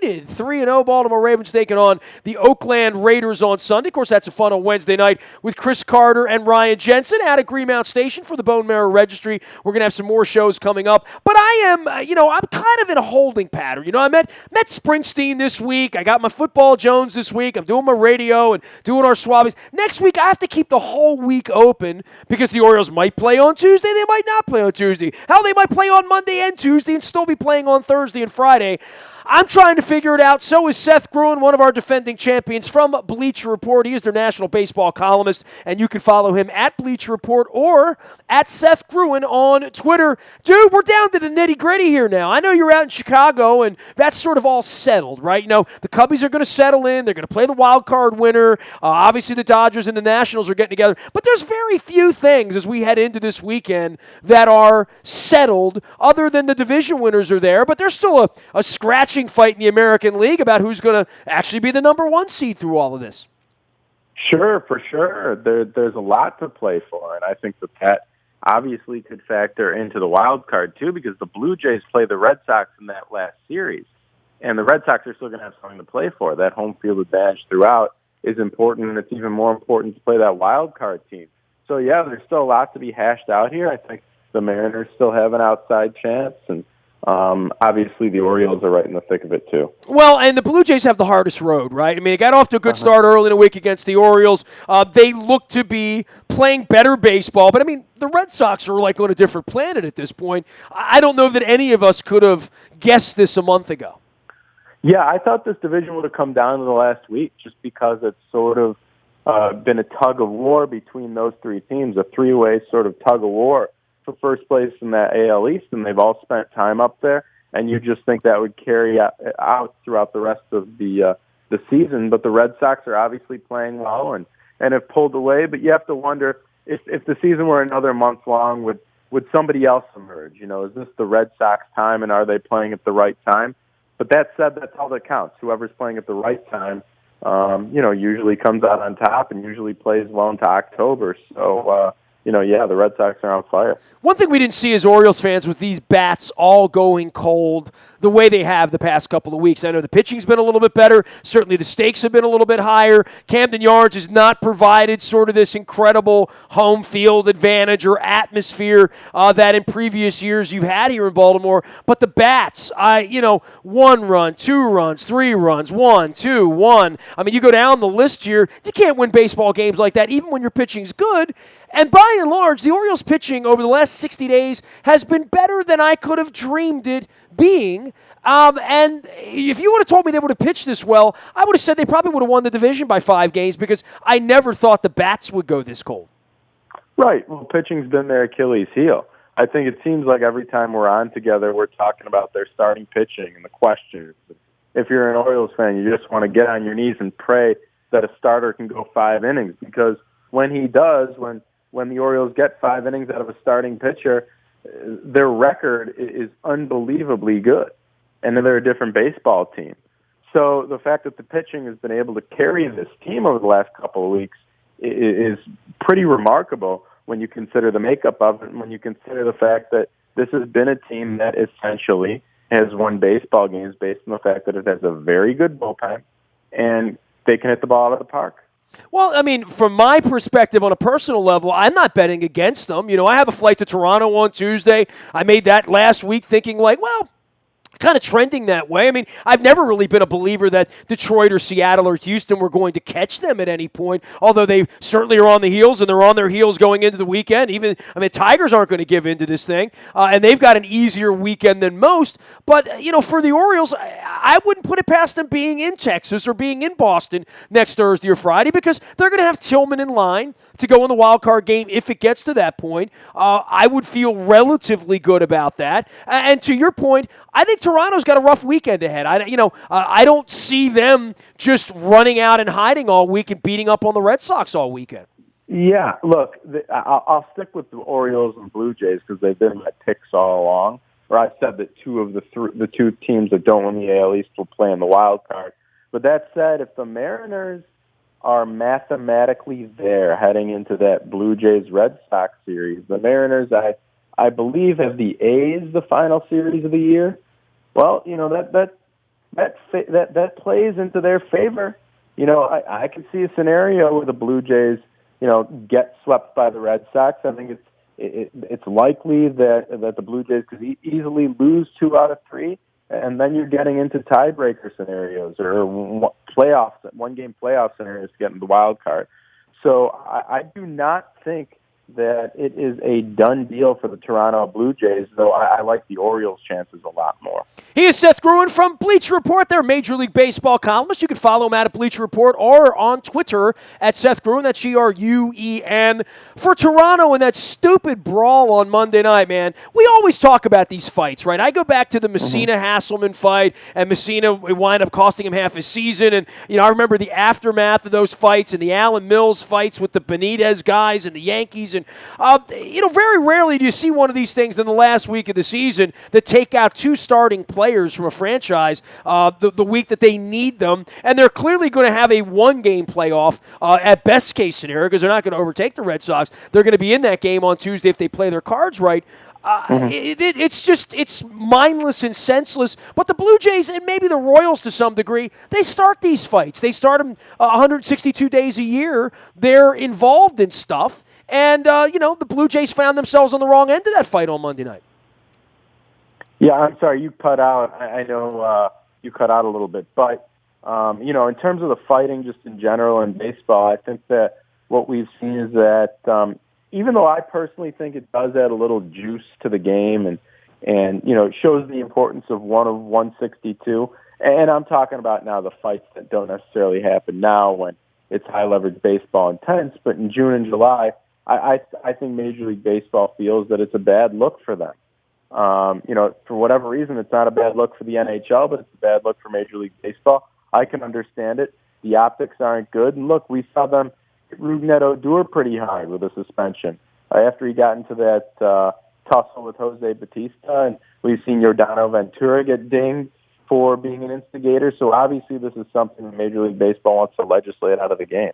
undefeated. 3-0 Baltimore Ravens taking on the Oakland Raiders on Sunday. Of course, that's a fun on Wednesday night with Chris Carter and Ryan Jensen out at Greenmount Station for the Bone Marrow Registry. We're going to have some more shows coming up. But I am, I'm kind of in a holding pattern. I met Springsteen this week. I got my Football Jones this week. I'm doing my radio and doing our Swabbies. Next week, I have to keep the whole week open because the Orioles might play on Tuesday. They might not play on Tuesday. Hell, they might play on Monday and Tuesday and still be playing on Thursday and Friday. I'm trying to figure it out. So is Seth Gruen, one of our defending champions from Bleacher Report. He is their national baseball columnist, and you can follow him at Bleacher Report or at Seth Gruen on Twitter. Dude, we're down to the nitty-gritty here now. I know you're out in Chicago, and that's sort of all settled, right? The Cubbies are going to settle in. They're going to play the wild card winner. Obviously, the Dodgers and the Nationals are getting together. But there's very few things as we head into this weekend that are settled other than the division winners are there. But there's still a scratch fight in the American League about who's going to actually be the number one seed through all of this. Sure, for sure. There's a lot to play for, and I think that obviously could factor into the wild card too, because the Blue Jays play the Red Sox in that last series, and the Red Sox are still going to have something to play for. That home field advantage throughout is important, and it's even more important to play that wild card team. So yeah, there's still a lot to be hashed out here. I think the Mariners still have an outside chance, and obviously, the Orioles are right in the thick of it, too. Well, and the Blue Jays have the hardest road, right? I mean, they got off to a good start early in the week against the Orioles. They look to be playing better baseball. But, I mean, the Red Sox are like on a different planet at this point. I don't know that any of us could have guessed this a month ago. Yeah, I thought this division would have come down to the last week just because it's sort of been a tug of war between those three teams, a three-way sort of tug of war for first place in that AL East, and they've all spent time up there, and you just think that would carry out throughout the rest of the season. But the Red Sox are obviously playing well and have pulled away, but you have to wonder if the season were another month long, would somebody else emerge? Is this the Red Sox time, and are they playing at the right time? But that said, that's all that counts. Whoever's playing at the right time, usually comes out on top and usually plays well into October. So, the Red Sox are on fire. One thing we didn't see as Orioles fans with these bats all going cold the way they have the past couple of weeks. I know the pitching's been a little bit better. Certainly the stakes have been a little bit higher. Camden Yards has not provided sort of this incredible home field advantage or atmosphere that in previous years you've had here in Baltimore. But the bats, 1 run, 2 runs, 3 runs, 1, 2, 1. I mean, you go down the list here, you can't win baseball games like that even when your pitching's good. And by and large, the Orioles' pitching over the last 60 days has been better than I could have dreamed it being. And if you would have told me they would have pitched this well, I would have said they probably would have won the division by 5 games because I never thought the bats would go this cold. Right. Well, pitching's been their Achilles heel. I think it seems like every time we're on together, we're talking about their starting pitching and the questions. If you're an Orioles fan, you just want to get on your knees and pray that a starter can go 5 innings, because when he does, when the Orioles get 5 innings out of a starting pitcher, their record is unbelievably good, and they're a different baseball team. So the fact that the pitching has been able to carry this team over the last couple of weeks is pretty remarkable when you consider the makeup of it, and when you consider the fact that this has been a team that essentially has won baseball games based on the fact that it has a very good bullpen, and they can hit the ball out of the park. Well, I mean, from my perspective on a personal level, I'm not betting against them. I have a flight to Toronto on Tuesday. I made that last week thinking kind of trending that way. I mean, I've never really been a believer that Detroit or Seattle or Houston were going to catch them at any point, although they certainly are on the heels, and they're on their heels going into the weekend. Tigers aren't going to give in to this thing, and they've got an easier weekend than most. But, for the Orioles, I wouldn't put it past them being in Texas or being in Boston next Thursday or Friday, because they're going to have Tillman in line to go in the wild card game if it gets to that point. I would feel relatively good about that. And to your point, I think Toronto's got a rough weekend ahead. I don't see them just running out and hiding all week and beating up on the Red Sox all weekend. Yeah, look, I'll stick with the Orioles and Blue Jays because they've been my picks all along. Where I said that two of the 2 teams that don't win the AL East will play in the wild card. But that said, if the Mariners are mathematically there heading into that Blue Jays-Red Sox series, the Mariners, I believe, have the A's the final series of the year. Well, that plays into their favor. I can see a scenario where the Blue Jays, get swept by the Red Sox. I think it's likely that the Blue Jays could easily lose 2 out of 3, and then you're getting into tiebreaker scenarios or one-game playoff scenarios to get into the wild card. So I do not think that it is a done deal for the Toronto Blue Jays, though I like the Orioles' chances a lot more. He is Seth Gruen from Bleacher Report, their Major League Baseball columnist. You can follow him at Bleacher Report or on Twitter at Seth Gruen. That's Gruen. For Toronto and that stupid brawl on Monday night, man, we always talk about these fights, right? I go back to the Messina-Hasselman fight, and Messina wound up costing him half his season. And, I remember the aftermath of those fights and the Allen Mills fights with the Benitez guys and the Yankees. And, very rarely do you see one of these things in the last week of the season that take out 2 starting players from a franchise the week that they need them. And they're clearly going to have a 1-game playoff at best case scenario because they're not going to overtake the Red Sox. They're going to be in that game on Tuesday if they play their cards right. It's mindless and senseless. But the Blue Jays and maybe the Royals to some degree, they start these fights. They start them 162 days a year. They're involved in stuff. And, the Blue Jays found themselves on the wrong end of that fight on Monday night. Yeah, I'm sorry, you cut out. I know you cut out a little bit. But, in terms of the fighting just in general in baseball, I think that what we've seen is that even though I personally think it does add a little juice to the game and it shows the importance of 1 of 162, and I'm talking about now the fights that don't necessarily happen now when it's high-leverage baseball intense, but in June and July, I think Major League Baseball feels that it's a bad look for them. For whatever reason, it's not a bad look for the NHL, but it's a bad look for Major League Baseball. I can understand it. The optics aren't good. And look, we saw them hit Rougned Odor pretty hard with a suspension after he got into that tussle with Jose Bautista. And we've seen Yordano Ventura get dinged for being an instigator. So obviously this is something that Major League Baseball wants to legislate out of the game.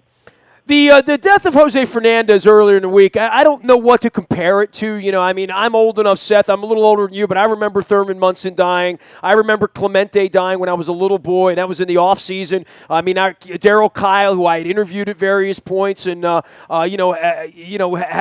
The death of Jose Fernandez earlier in the week, I don't know what to compare it to. I'm old enough, Seth. I'm a little older than you, but I remember Thurman Munson dying. I remember Clemente dying when I was a little boy, and that was in the offseason. Darryl Kyle, who I had interviewed at various points and, had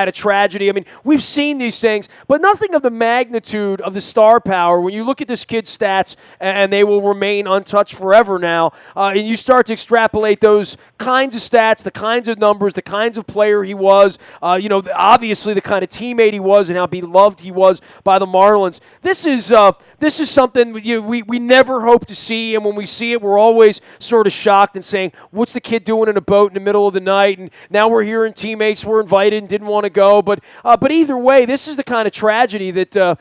a tragedy. We've seen these things, but nothing of the magnitude of the star power. When you look at this kid's stats, and they will remain untouched forever now, and you start to extrapolate those kinds of stats, the kinds of numbers, the kinds of player he was, obviously the kind of teammate he was and how beloved he was by the Marlins. This is something we never hope to see, and when we see it, we're always sort of shocked and saying, what's the kid doing in a boat in the middle of the night? And now we're hearing teammates were invited and didn't want to go. But either way, this is the kind of tragedy that,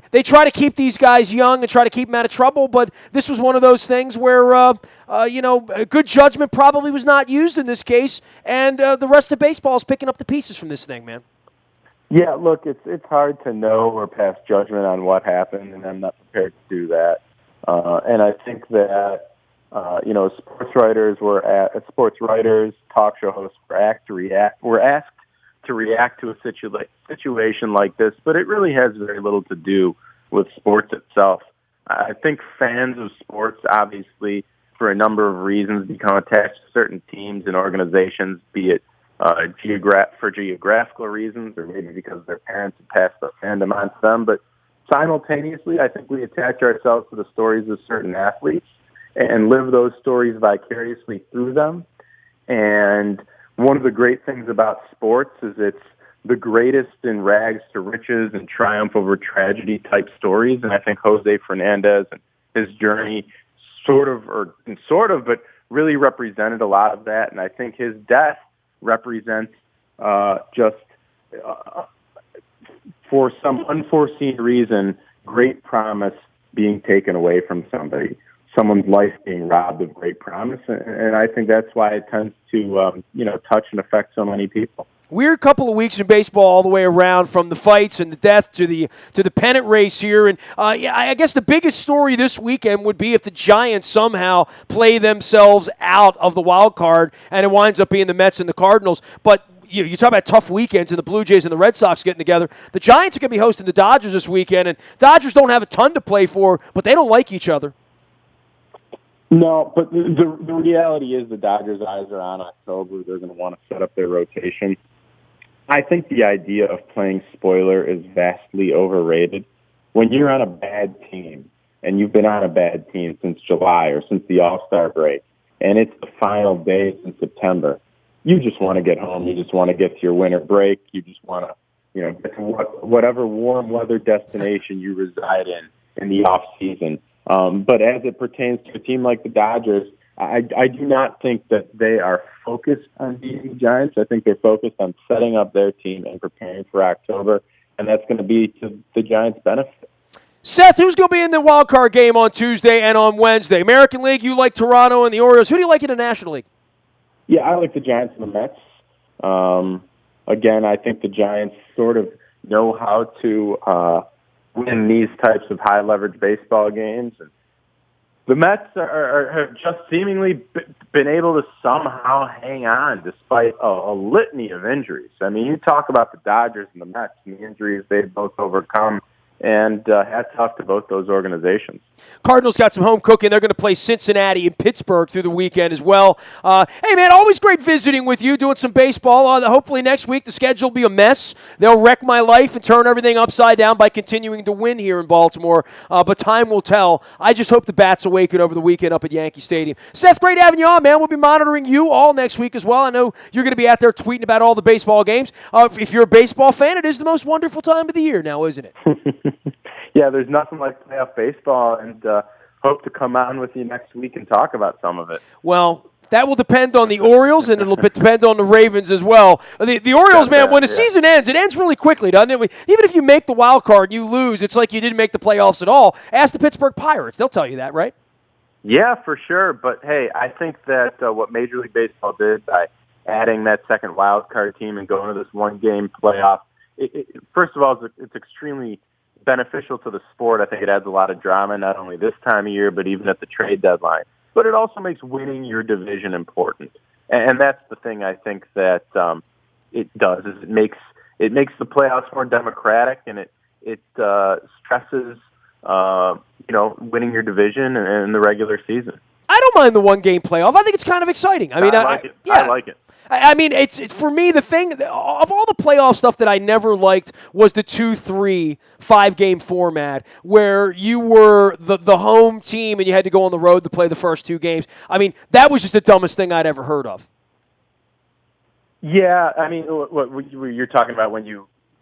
they try to keep these guys young and try to keep them out of trouble, but this was one of those things where, good judgment probably was not used in this case, and the rest of baseball is picking up the pieces from this thing, man. Yeah, look, it's hard to know or pass judgment on what happened, and I'm not prepared to do that. And I think that sports writers, talk show hosts were asked to react to a situation like this, but it really has very little to do with sports itself. I think fans of sports, obviously, for a number of reasons, become attached to certain teams and organizations, be it for geographical reasons or maybe because their parents have passed the fandom on to them. But simultaneously, I think we attach ourselves to the stories of certain athletes and live those stories vicariously through them. And one of the great things about sports is it's the greatest in rags to riches and triumph over tragedy type stories. And I think Jose Fernandez and his journey sort of, but really represented a lot of that. And I think his death represents for some unforeseen reason, great promise being taken away from somebody, someone's life being robbed of great promise. And I think that's why it tends to, touch and affect so many people. Weird couple of weeks in baseball all the way around, from the fights and the death to the pennant race here. And I guess the biggest story this weekend would be if the Giants somehow play themselves out of the wild card and it winds up being the Mets and the Cardinals. But you talk about tough weekends and the Blue Jays and the Red Sox getting together. The Giants are going to be hosting the Dodgers this weekend, and Dodgers don't have a ton to play for, but they don't like each other. No, but the reality is the Dodgers' eyes are on October. They're going to want to set up their rotation. I think the idea of playing spoiler is vastly overrated. When you're on a bad team, and you've been on a bad team since July or since the All-Star break, and it's the final day in September, you just want to get home. You just want to get to your winter break. You just want to, get to whatever warm weather destination you reside in the off season. But as it pertains to a team like the Dodgers, I do not think that they are focused on beating the Giants. I think they're focused on setting up their team and preparing for October, and that's going to be to the Giants' benefit. Seth, who's going to be in the wild card game on Tuesday and on Wednesday? American League, you like Toronto and the Orioles. Who do you like in the National League? Yeah, I like the Giants and the Mets. Again, I think the Giants sort of know how to win these types of high-leverage baseball games. And the Mets have just seemingly been able to somehow hang on despite a litany of injuries. I mean, you talk about the Dodgers and the Mets and the injuries they've both overcome. And hats off to both those organizations. Cardinals got some home cooking. They're going to play Cincinnati and Pittsburgh through the weekend as well. Hey, man, always great visiting with you, doing some baseball. Hopefully next week the schedule will be a mess. They'll wreck my life and turn everything upside down by continuing to win here in Baltimore. But time will tell. I just hope the bats awaken over the weekend up at Yankee Stadium. Seth, great having you on, man. We'll be monitoring you all next week as well. I know you're going to be out there tweeting about all the baseball games. If you're a baseball fan, it is the most wonderful time of the year now, isn't it? Yeah, there's nothing like playoff baseball, and hope to come on with you next week and talk about some of it. Well, that will depend on the Orioles, and it'll depend on the Ravens as well. The Orioles, man, when the season ends, it ends really quickly, doesn't it? Even if you make the wild card and you lose, it's like you didn't make the playoffs at all. Ask the Pittsburgh Pirates. They'll tell you that, right? Yeah, for sure. But, hey, I think that what Major League Baseball did by adding that second wild card team and going to this one-game playoff, first of all, it's extremely beneficial to the sport. I think it adds a lot of drama, not only this time of year, but even at the trade deadline. But it also makes winning your division important. And that's the thing I think that it does, is it makes the playoffs more democratic, and it stresses, winning your division in the regular season. I don't mind the one-game playoff. I think it's kind of exciting. I like it. Yeah. I like it. I mean, it's for me, the thing, of all the playoff stuff that I never liked was the 2-3 5-game format where you were the home team and you had to go on the road to play the first two games. I mean, that was just the dumbest thing I'd ever heard of. Yeah, I mean, what you're talking about when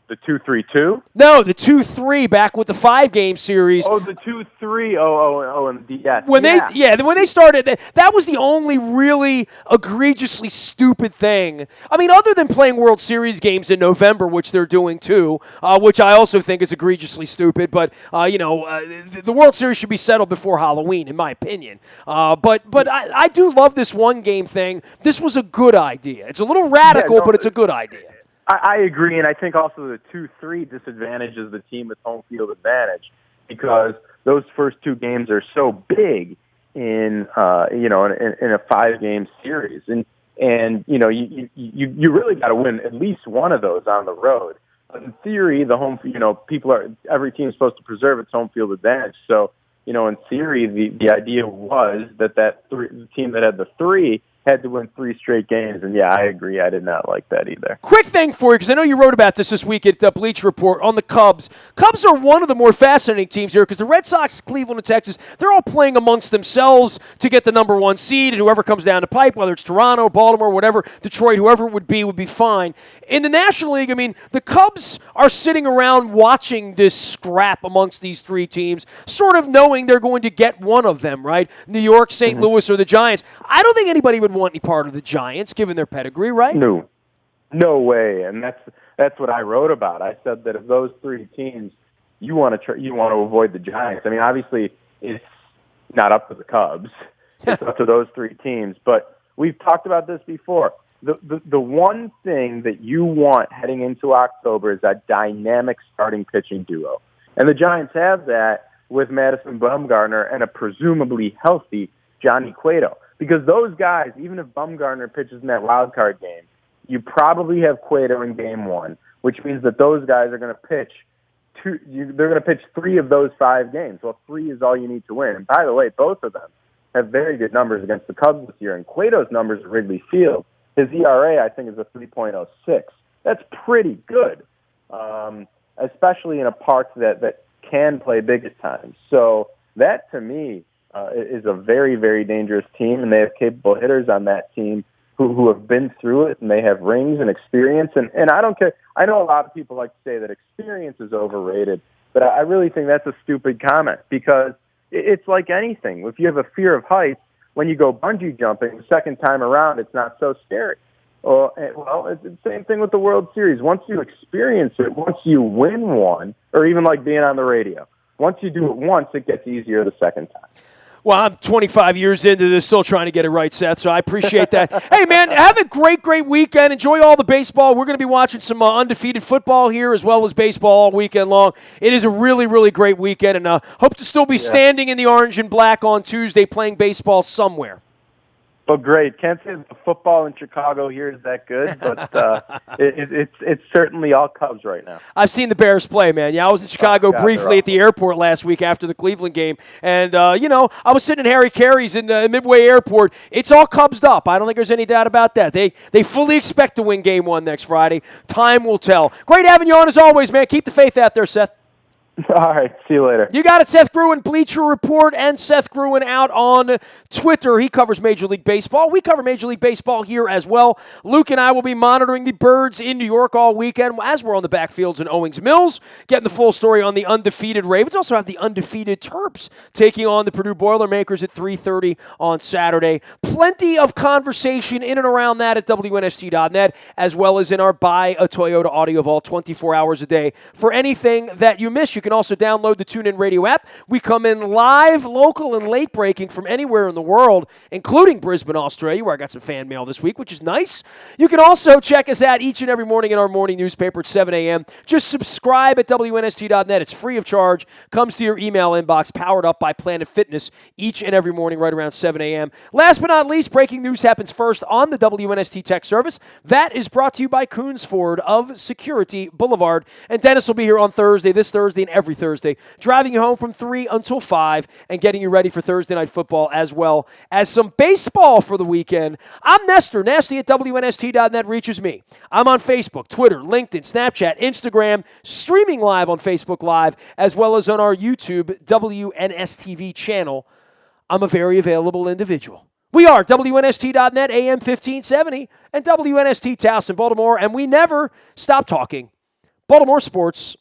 the 2-3-2? No, the 2-3 back with the 5-game series. Oh, the 2-3. Oh, and yes. When they started, that was the only really egregiously stupid thing. I mean, other than playing World Series games in November, which they're doing too, which I also think is egregiously stupid. But the World Series should be settled before Halloween, in my opinion. But I do love this one-game thing. This was a good idea. It's a little radical, but it's a good idea. I agree, and I think also the 2-3 disadvantages the team with home field advantage because those first two games are so big in a 5-game series, and you really got to win at least one of those on the road. In theory, the home every team is supposed to preserve its home field advantage. So in theory, the idea was that the team that had the 3 had to win 3 straight games, and yeah, I agree. I did not like that either. Quick thing for you, because I know you wrote about this week at Bleacher Report on the Cubs. Cubs are one of the more fascinating teams here because the Red Sox, Cleveland, and Texas, they're all playing amongst themselves to get the number 1 seed, and whoever comes down the pipe, whether it's Toronto, Baltimore, whatever, Detroit, whoever it would be fine. In the National League, I mean, the Cubs are sitting around watching this scrap amongst these 3 teams, sort of knowing they're going to get one of them, right? New York, St. Louis, or the Giants. I don't think anybody would want any part of the Giants, given their pedigree, right? No way. And that's what I wrote about. I said that of those 3 teams, you want to avoid the Giants. I mean, obviously, it's not up to the Cubs. It's up to those 3 teams. But we've talked about this before. The one thing that you want heading into October is a dynamic starting pitching duo. And the Giants have that with Madison Bumgarner and a presumably healthy Johnny Cueto. Because those guys, even if Bumgarner pitches in that wild card game, you probably have Cueto in game 1, which means that those guys are going to pitch they're going to pitch 3 of those 5 games. Well, 3 is all you need to win. And by the way, both of them, have very good numbers against the Cubs this year. And Cueto's numbers at Wrigley Field, his ERA, I think, is a 3.06. That's pretty good, especially in a park that can play big at times. So that, to me, is a very, very dangerous team, and they have capable hitters on that team who have been through it, and they have rings and experience. And I don't care. I know a lot of people like to say that experience is overrated, but I really think that's a stupid comment, because it's like anything. If you have a fear of heights, when you go bungee jumping the second time around, it's not so scary. Well, it's the same thing with the World Series. Once you experience it, once you win one, or even like being on the radio, once you do it once, it gets easier the second time. Well, I'm 25 years into this, still trying to get it right, Seth, so I appreciate that. Hey, man, have a great, great weekend. Enjoy all the baseball. We're going to be watching some undefeated football here as well as baseball all weekend long. It is a really, really great weekend, and hope to still be standing in the orange and black on Tuesday playing baseball somewhere. Well, great. Can't say the football in Chicago here is that good, but it's certainly all Cubs right now. I've seen the Bears play, man. Yeah, I was in Chicago briefly at the airport last week after the Cleveland game, and, I was sitting in Harry Carey's in Midway Airport. It's all Cubsed up. I don't think there's any doubt about that. They fully expect to win Game 1 next Friday. Time will tell. Great having you on as always, man. Keep the faith out there, Seth. All right, see you later. You got it, Seth Gruen, Bleacher Report, and Seth Gruen out on Twitter. He covers Major League Baseball. We cover Major League Baseball here as well. Luke and I will be monitoring the Birds in New York all weekend as we're on the backfields in Owings Mills, getting the full story on the undefeated Ravens. Also have the undefeated Terps taking on the Purdue Boilermakers at 3:30 on Saturday. Plenty of conversation in and around that at WNST.net, as well as in our Buy a Toyota audio vault 24 hours a day. For anything that you miss, you can also download the TuneIn Radio app. We come in live, local, and late breaking from anywhere in the world, including Brisbane, Australia, where I got some fan mail this week, which is nice. You can also check us out each and every morning in our morning newspaper at 7 a.m. Just subscribe at WNST.net. It's free of charge. Comes to your email inbox, powered up by Planet Fitness each and every morning right around 7 a.m. Last but not least, breaking news happens first on the WNST Tech Service. That is brought to you by Coons Ford of Security Boulevard. And Dennis will be here on this Thursday, and every Thursday, driving you home from 3 until 5 and getting you ready for Thursday Night Football as well as some baseball for the weekend. I'm Nestor. Nasty at WNST.net reaches me. I'm on Facebook, Twitter, LinkedIn, Snapchat, Instagram, streaming live on Facebook Live, as well as on our YouTube WNSTV channel. I'm a very available individual. We are WNST.net, AM 1570, and WNST Towson, Baltimore, and we never stop talking Baltimore sports.